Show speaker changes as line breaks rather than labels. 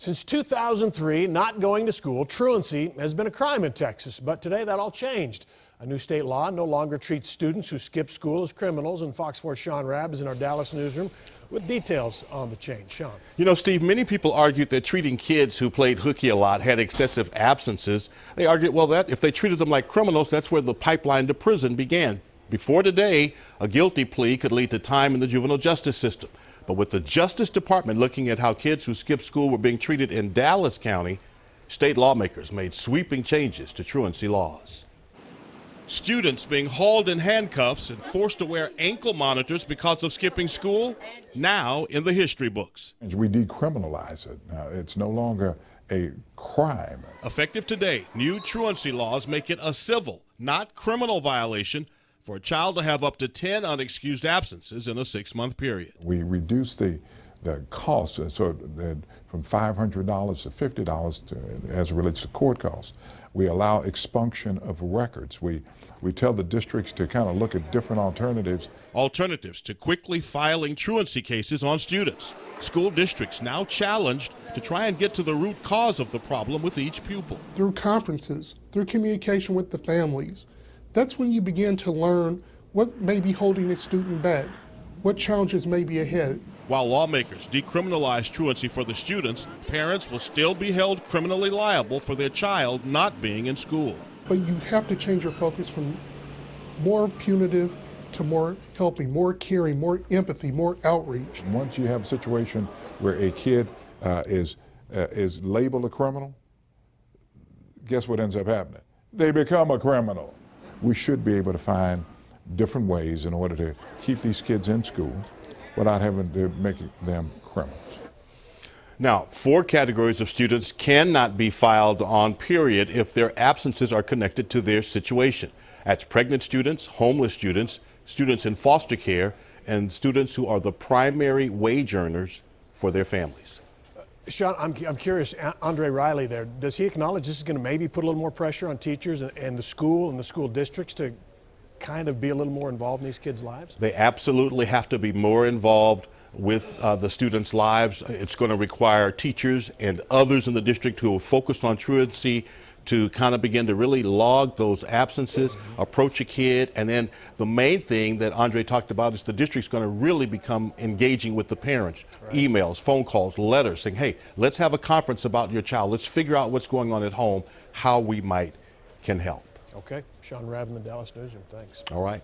Since 2003, not going to school, truancy, has been a crime in Texas, but today that all changed. A new state law no longer treats students who skip school as criminals, and Fox 4's Sean Rabb is in our Dallas newsroom with details on the change. Sean.
You know, Steve, many people argued that treating kids who played hooky a lot had excessive absences. They argued, well, that if they treated them like criminals, that's where the pipeline to prison began. Before today, a guilty plea could lead to time in the juvenile justice system. But with the Justice Department looking at how kids who skipped school were being treated in Dallas County, state lawmakers made sweeping changes to truancy laws. Students being hauled in handcuffs and forced to wear ankle monitors because of skipping school, now in the history books.
We decriminalize it. Now, it's no longer a crime.
Effective today, new truancy laws make it a civil, not criminal violation for a child to have up to 10 unexcused absences in a 6-month period.
We reduce the cost from $500 to $50 as it relates to court costs. We allow expunction of records. We tell the districts to kind of look at different alternatives.
Alternatives to quickly filing truancy cases on students. School districts now challenged to try and get to the root cause of the problem with each pupil.
Through conferences, through communication with the families, that's when you begin to learn what may be holding a student back, what challenges may be ahead.
While lawmakers decriminalize truancy for the students, parents will still be held criminally liable for their child not being in school.
But you have to change your focus from more punitive to more helping, more caring, more empathy, more outreach.
Once you have a situation where a kid is labeled a criminal, guess what ends up happening? They become a criminal. We should be able to find different ways in order to keep these kids in school without having to make them criminals.
Now, 4 categories of students cannot be filed on, period, if their absences are connected to their situation. That's pregnant students, homeless students, students in foster care, and students who are the primary wage earners for their families.
Sean, I'm curious, Andre Riley there, does he acknowledge this is going to maybe put a little more pressure on teachers and the school districts to kind of be a little more involved in these kids' lives?
They absolutely have to be more involved with the students' lives. It's going to require teachers and others in the district who are focused on truancy to kind of begin to really log those absences, approach a kid, and then the main thing that Andre talked about is the district's going to really become engaging with the parents. Right. Emails, phone calls, letters saying, hey, let's have a conference about your child. Let's figure out what's going on at home, how we can help.
Okay. Sean Rabb in the Dallas newsroom. Thanks.
All right.